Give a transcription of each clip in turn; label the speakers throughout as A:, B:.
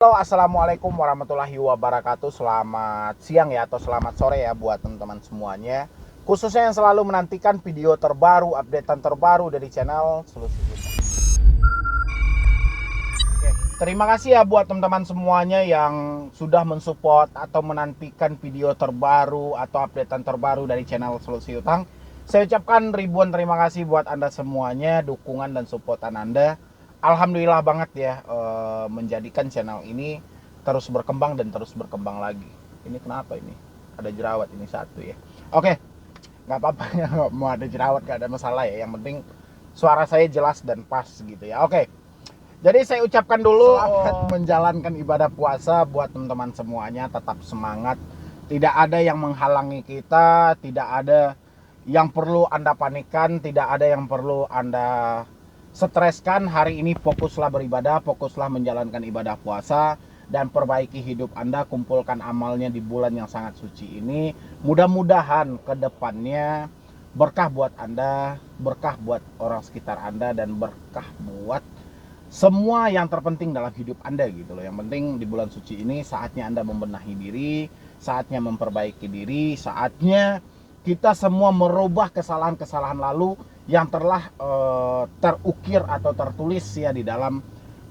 A: Halo, assalamualaikum warahmatullahi wabarakatuh. Selamat siang ya, atau selamat sore ya buat teman-teman semuanya. Khususnya yang selalu menantikan video terbaru, updatean terbaru dari channel Solusi Hutan. Oke, terima kasih ya buat teman-teman semuanya yang sudah mensupport atau menantikan video terbaru atau updatean terbaru dari channel Solusi Utang. Saya ucapkan ribuan terima kasih buat Anda semuanya, dukungan dan supportan Anda. Alhamdulillah banget ya, menjadikan channel ini terus berkembang dan terus berkembang lagi. Ini kenapa ini? Ada jerawat ini satu ya. Oke, nggak apa-apa ya, mau ada jerawat nggak ada masalah ya. Yang penting suara saya jelas dan pas gitu ya. Oke, jadi saya ucapkan dulu selamat menjalankan ibadah puasa buat teman-teman semuanya. Tetap semangat. Tidak ada yang menghalangi kita, tidak ada yang perlu Anda panikkan, tidak ada yang perlu Anda streskan. Hari ini fokuslah beribadah, fokuslah menjalankan ibadah puasa, dan perbaiki hidup Anda, kumpulkan amalnya di bulan yang sangat suci ini. Mudah-mudahan ke depannya berkah buat Anda, berkah buat orang sekitar Anda, dan berkah buat semua yang terpenting dalam hidup Anda gitu loh. Yang penting di bulan suci ini saatnya Anda membenahi diri, saatnya memperbaiki diri, saatnya kita semua merubah kesalahan-kesalahan lalu yang telah terukir atau tertulis ya di dalam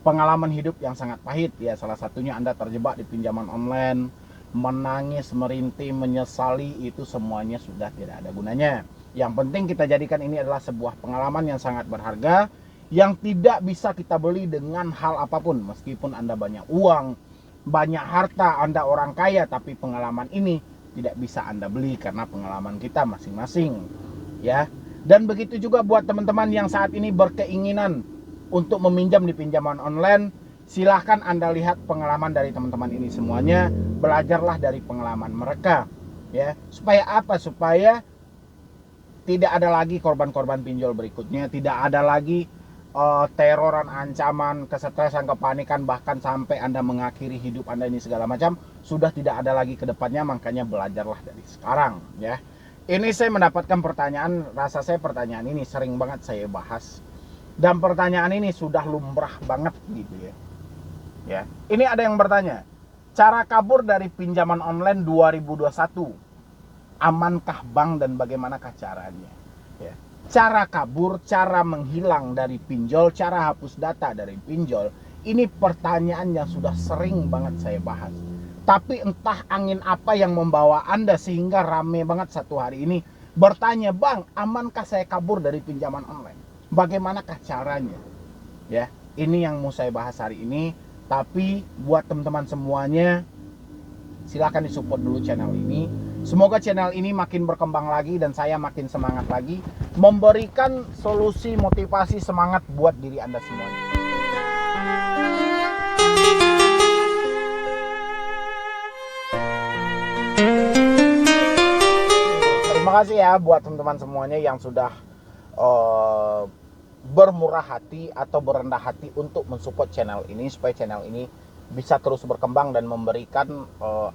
A: pengalaman hidup yang sangat pahit ya. Salah satunya Anda terjebak di pinjaman online, menangis, merintih, menyesali, itu semuanya sudah tidak ada gunanya. Yang penting kita jadikan ini adalah sebuah pengalaman yang sangat berharga, yang tidak bisa kita beli dengan hal apapun. Meskipun Anda banyak uang, banyak harta, Anda orang kaya, tapi pengalaman ini tidak bisa Anda beli karena pengalaman kita masing-masing ya. Dan begitu juga buat teman-teman yang saat ini berkeinginan untuk meminjam di pinjaman online, silahkan Anda lihat pengalaman dari teman-teman ini semuanya, belajarlah dari pengalaman mereka ya. Supaya apa? Supaya tidak ada lagi korban-korban pinjol berikutnya, tidak ada lagi teroran, ancaman, kesetresan, kepanikan, bahkan sampai Anda mengakhiri hidup Anda ini segala macam. Sudah tidak ada lagi ke depannya, makanya belajarlah dari sekarang ya. Ini saya mendapatkan pertanyaan, rasa saya pertanyaan ini sering banget saya bahas, dan pertanyaan ini sudah lumrah banget gitu ya. Ya, ini ada yang bertanya, cara kabur dari pinjaman online 2021, amankah Bang dan bagaimanakah caranya? Ya. Cara kabur, cara menghilang dari pinjol, cara hapus data dari pinjol, ini pertanyaan yang sudah sering banget saya bahas. Tapi entah angin apa yang membawa Anda sehingga rame banget satu hari ini bertanya, Bang, amankah saya kabur dari pinjaman online? Bagaimanakah caranya? Ya, ini yang mau saya bahas hari ini. Tapi buat teman-teman semuanya, silahkan disupport dulu channel ini. Semoga channel ini makin berkembang lagi dan saya makin semangat lagi memberikan solusi, motivasi, semangat buat diri Anda semuanya. Terima kasih ya buat teman-teman semuanya yang sudah bermurah hati atau berendah hati untuk mensupport channel ini, supaya channel ini bisa terus berkembang dan memberikan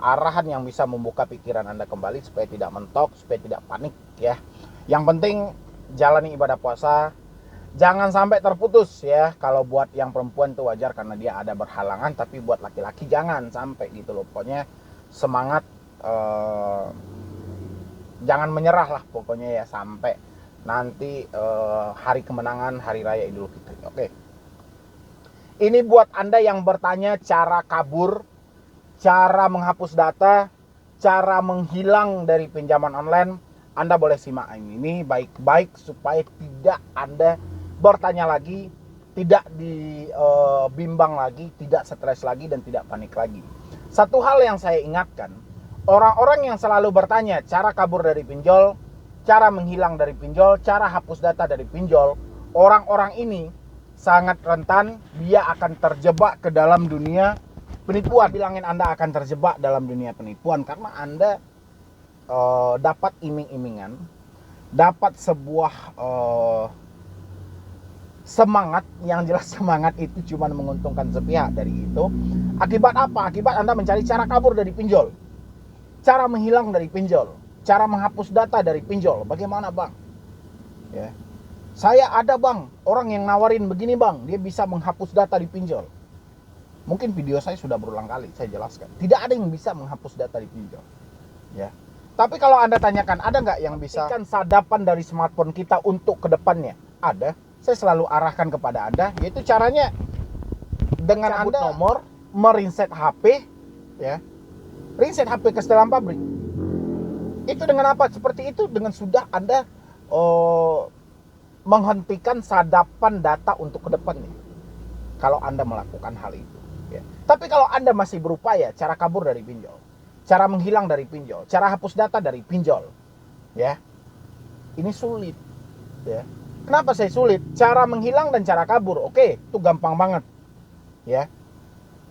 A: arahan yang bisa membuka pikiran Anda kembali, supaya tidak mentok, supaya tidak panik ya. Yang penting jalani ibadah puasa, jangan sampai terputus ya. Kalau buat yang perempuan itu wajar karena dia ada berhalangan, tapi buat laki-laki jangan sampai gitu loh. Pokoknya semangat, jangan menyerah lah pokoknya ya, sampai nanti hari kemenangan, hari raya Idul Fitri. Oke. Ini buat Anda yang bertanya cara kabur, cara menghapus data, cara menghilang dari pinjaman online. Anda boleh simak ini baik-baik supaya tidak Anda bertanya lagi, tidak dibimbang lagi, tidak stres lagi, dan tidak panik lagi. Satu hal yang saya ingatkan, orang-orang yang selalu bertanya cara kabur dari pinjol, cara menghilang dari pinjol, cara hapus data dari pinjol, orang-orang ini sangat rentan, dia akan terjebak ke dalam dunia penipuan. Bilangin Anda akan terjebak dalam dunia penipuan karena Anda dapat iming-imingan, dapat sebuah semangat, yang jelas semangat itu cuma menguntungkan sepihak. Dari itu akibat apa? Akibat Anda mencari cara kabur dari pinjol, cara menghilang dari pinjol, cara menghapus data dari pinjol. Bagaimana Bang? Ya. Saya ada Bang, orang yang nawarin begini Bang, dia bisa menghapus data di pinjol. Mungkin video saya sudah berulang kali saya jelaskan. Tidak ada yang bisa menghapus data di pinjol. Ya. Tapi kalau Anda tanyakan, ada nggak yang bisa sadapan dari smartphone kita untuk kedepannya? Ada. Saya selalu arahkan kepada Anda, yaitu caranya dengan Anda nomor, merinset HP, ya, reset HP ke setelan pabrik. Itu dengan apa? Seperti itu dengan sudah Anda menghentikan sadapan data untuk kedepannya. Kalau Anda melakukan hal itu. Ya. Tapi kalau Anda masih berupaya cara kabur dari pinjol, cara menghilang dari pinjol, cara hapus data dari pinjol, ya, ini sulit. Ya. Kenapa saya sulit? Cara menghilang dan cara kabur, oke, itu gampang banget. Ya.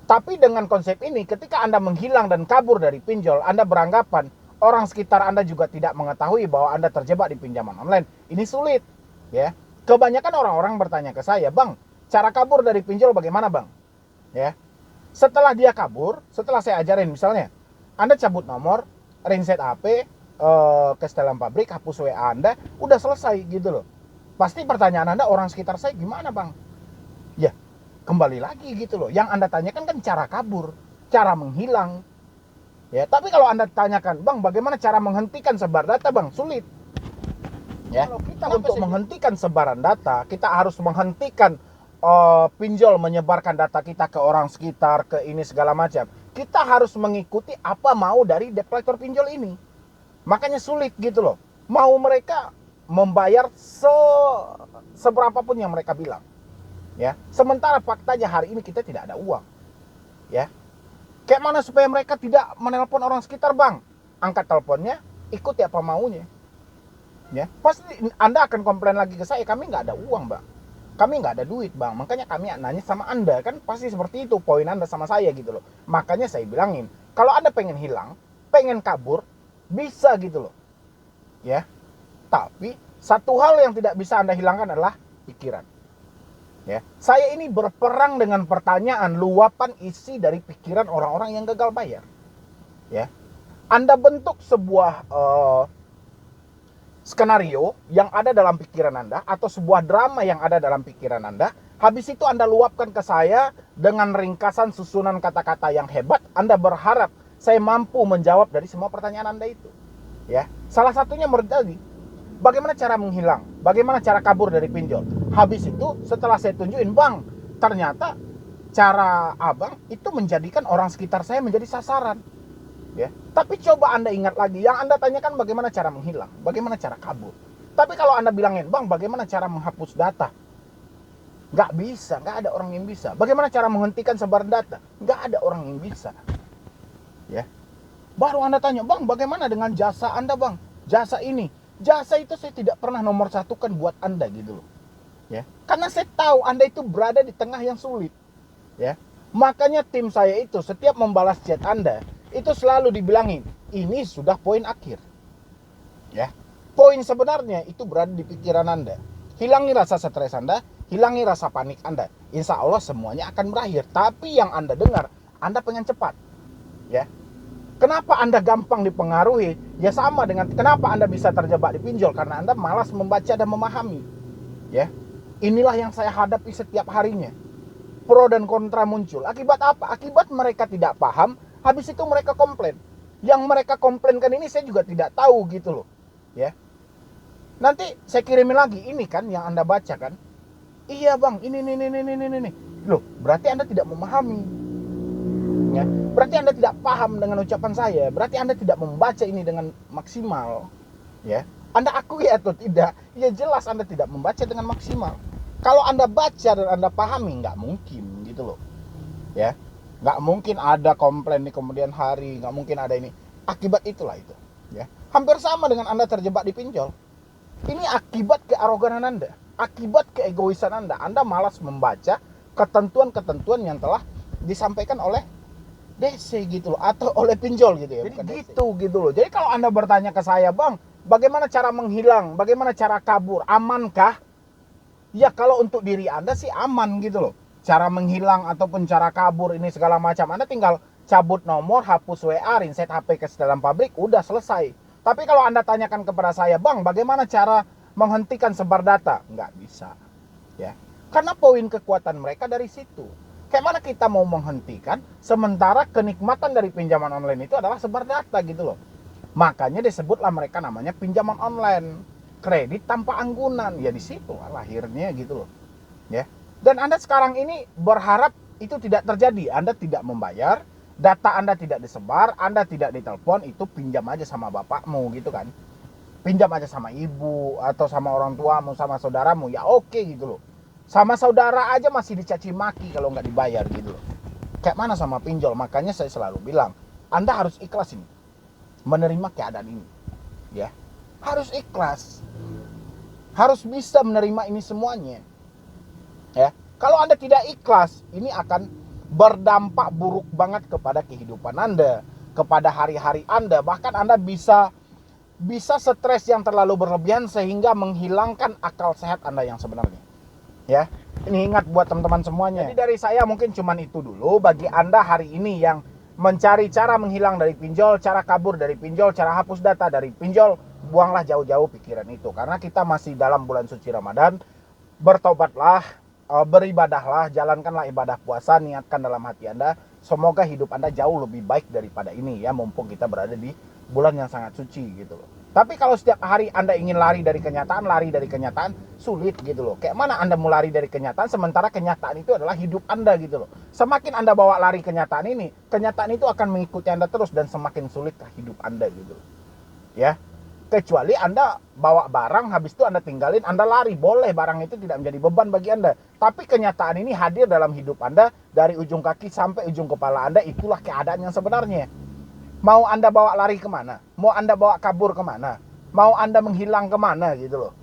A: Tapi dengan konsep ini, ketika Anda menghilang dan kabur dari pinjol, Anda beranggapan orang sekitar Anda juga tidak mengetahui bahwa Anda terjebak di pinjaman online. Ini sulit. Ya. Kebanyakan orang-orang bertanya ke saya, "Bang, cara kabur dari pinjol bagaimana, Bang?" Ya. Setelah dia kabur, setelah saya ajarin misalnya, Anda cabut nomor, reset HP, ke setelan pabrik, hapus WA Anda, udah selesai gitu loh. Pasti pertanyaan Anda, orang sekitar saya gimana, Bang? Ya, kembali lagi gitu loh. Yang Anda tanyakan kan cara kabur, cara menghilang. Ya, tapi kalau Anda tanyakan, "Bang, bagaimana cara menghentikan sebar data, Bang?" Sulit. Ya, kalau kita untuk menghentikan sebaran data, kita harus menghentikan pinjol menyebarkan data kita ke orang sekitar, ke ini segala macam. Kita harus mengikuti apa mau dari debt collector pinjol ini. Makanya sulit gitu loh. Mau mereka membayar seberapapun yang mereka bilang. Ya, sementara faktanya hari ini kita tidak ada uang. Ya. Kayak mana supaya mereka tidak menelpon orang sekitar, Bang? Angkat teleponnya, ikuti apa maunya. Ya, pasti Anda akan komplain lagi ke saya, "Kami nggak ada uang, Bang. Kami nggak ada duit, Bang. Makanya kami nanya sama Anda." Kan pasti seperti itu poin Anda sama saya gitu loh. Makanya saya bilangin, kalau Anda pengen hilang, pengen kabur, bisa gitu loh. Ya. Tapi satu hal yang tidak bisa Anda hilangkan adalah pikiran. Ya. Saya ini berperang dengan pertanyaan, luapan isi dari pikiran orang-orang yang gagal bayar. Ya. Anda bentuk sebuah skenario yang ada dalam pikiran Anda atau sebuah drama yang ada dalam pikiran Anda, habis itu Anda luapkan ke saya dengan ringkasan susunan kata-kata yang hebat. Anda berharap saya mampu menjawab dari semua pertanyaan Anda itu. Ya, salah satunya menjadi bagaimana cara menghilang, bagaimana cara kabur dari pinjol. Habis itu setelah saya tunjukin, "Bang, ternyata cara Abang itu menjadikan orang sekitar saya menjadi sasaran." Ya. Tapi coba Anda ingat lagi, yang Anda tanyakan bagaimana cara menghilang, bagaimana cara kabur. Tapi kalau Anda bilangin, "Bang, bagaimana cara menghapus data?" Nggak bisa, nggak ada orang yang bisa. Bagaimana cara menghentikan sebar data? Nggak ada orang yang bisa. Ya. Baru Anda tanya, "Bang, bagaimana dengan jasa Anda, Bang? Jasa ini." Jasa itu saya tidak pernah nomor satukan buat Anda gitu loh. Ya. Karena saya tahu Anda itu berada di tengah yang sulit. Ya. Makanya tim saya itu setiap membalas chat Anda, itu selalu dibilangin, ini sudah poin akhir. Ya. Poin sebenarnya itu berada di pikiran Anda. Hilangi rasa stres Anda, hilangi rasa panik Anda. Insya Allah semuanya akan berakhir. Tapi yang Anda dengar, Anda pengen cepat. Ya. Kenapa Anda gampang dipengaruhi? Ya sama dengan kenapa Anda bisa terjebak di pinjol, karena Anda malas membaca dan memahami. Ya. Inilah yang saya hadapi setiap harinya. Pro dan kontra muncul. Akibat apa? Akibat mereka tidak paham. Habis itu mereka komplain. Yang mereka komplainkan ini saya juga tidak tahu gitu loh. Ya. Nanti saya kirimin lagi, ini kan yang Anda baca kan? Iya, Bang, ini. Loh, berarti Anda tidak memahami. Ya. Berarti Anda tidak paham dengan ucapan saya. Berarti Anda tidak membaca ini dengan maksimal. Ya. Anda akui atau tidak? Ya jelas Anda tidak membaca dengan maksimal. Kalau Anda baca dan Anda pahami, nggak mungkin gitu loh. Ya. Nggak mungkin ada komplain di kemudian hari, nggak mungkin ada ini. Akibat itulah itu. Ya. Hampir sama dengan Anda terjebak di pinjol. Ini akibat kearoganan Anda, akibat keegoisan Anda. Anda malas membaca ketentuan-ketentuan yang telah disampaikan oleh DC gitu loh, atau oleh pinjol gitu ya. Jadi gitu loh. Jadi kalau Anda bertanya ke saya, "Bang, bagaimana cara menghilang, bagaimana cara kabur, amankah?" Ya kalau untuk diri Anda sih aman gitu loh. Cara menghilang ataupun cara kabur ini segala macam, Anda tinggal cabut nomor, hapus WA, reset HP ke dalam pabrik, udah selesai. Tapi kalau Anda tanyakan kepada saya, "Bang, bagaimana cara menghentikan sebar data?" Nggak bisa. Ya. Karena poin kekuatan mereka dari situ. Kayak mana kita mau menghentikan sementara kenikmatan dari pinjaman online itu adalah sebar data gitu loh. Makanya disebutlah mereka namanya pinjaman online, kredit tanpa anggunan. Ya di situ lahirnya gitu loh. Ya. Dan Anda sekarang ini berharap itu tidak terjadi. Anda tidak membayar, data Anda tidak disebar, Anda tidak ditelepon, itu pinjam aja sama bapakmu gitu kan. Pinjam aja sama ibu atau sama orang tuamu, sama saudaramu, ya oke gitu loh. Sama saudara aja masih dicaci maki kalau nggak dibayar gitu loh. Kayak mana sama pinjol? Makanya saya selalu bilang, Anda harus ikhlas ini, menerima keadaan ini. Ya, harus ikhlas, harus bisa menerima ini semuanya. Ya, kalau Anda tidak ikhlas, ini akan berdampak buruk banget kepada kehidupan Anda, kepada hari-hari Anda. Bahkan Anda bisa stres yang terlalu berlebihan sehingga menghilangkan akal sehat Anda yang sebenarnya. Ya, ini ingat buat teman-teman semuanya. Jadi dari saya mungkin cuman itu dulu. Bagi Anda hari ini yang mencari cara menghilang dari pinjol, cara kabur dari pinjol, cara hapus data dari pinjol, buanglah jauh-jauh pikiran itu. Karena kita masih dalam bulan suci Ramadan. Bertobatlah, beribadahlah, jalankanlah ibadah puasa, niatkan dalam hati Anda. Semoga hidup Anda jauh lebih baik daripada ini ya, mumpung kita berada di bulan yang sangat suci gitu loh. Tapi kalau setiap hari Anda ingin lari dari kenyataan, sulit gitu loh. Kayak mana Anda mau lari dari kenyataan sementara kenyataan itu adalah hidup Anda gitu loh. Semakin Anda bawa lari kenyataan itu akan mengikuti Anda terus dan semakin sulitkah hidup Anda gitu loh. Ya. Kecuali Anda bawa barang, habis itu Anda tinggalin, Anda lari. Boleh, barang itu tidak menjadi beban bagi Anda. Tapi kenyataan ini hadir dalam hidup Anda dari ujung kaki sampai ujung kepala Anda. Itulah keadaan yang sebenarnya. Mau Anda bawa lari kemana? Mau Anda bawa kabur kemana? Mau Anda menghilang kemana gitu loh.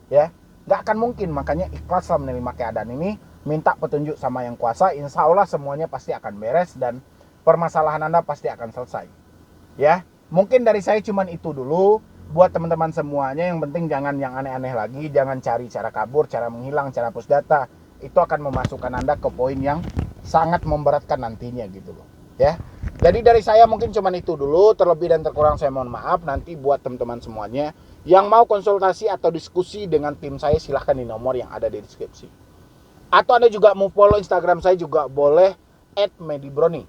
A: Ya, nggak akan mungkin. Makanya ikhlaslah menerima keadaan ini. Minta petunjuk sama yang kuasa. Insya Allah semuanya pasti akan beres dan permasalahan Anda pasti akan selesai. Ya, mungkin dari saya cuman itu dulu. Buat teman-teman semuanya, yang penting jangan yang aneh-aneh lagi. Jangan cari cara kabur, cara menghilang, cara hapus data. Itu akan memasukkan Anda ke poin yang sangat memberatkan nantinya gitu loh. Ya. Jadi dari saya mungkin cuma itu dulu. Terlebih dan terkurang saya mohon maaf. Nanti buat teman-teman semuanya yang mau konsultasi atau diskusi dengan tim saya, silahkan di nomor yang ada di deskripsi. Atau Anda juga mau follow Instagram saya juga boleh @medibroni.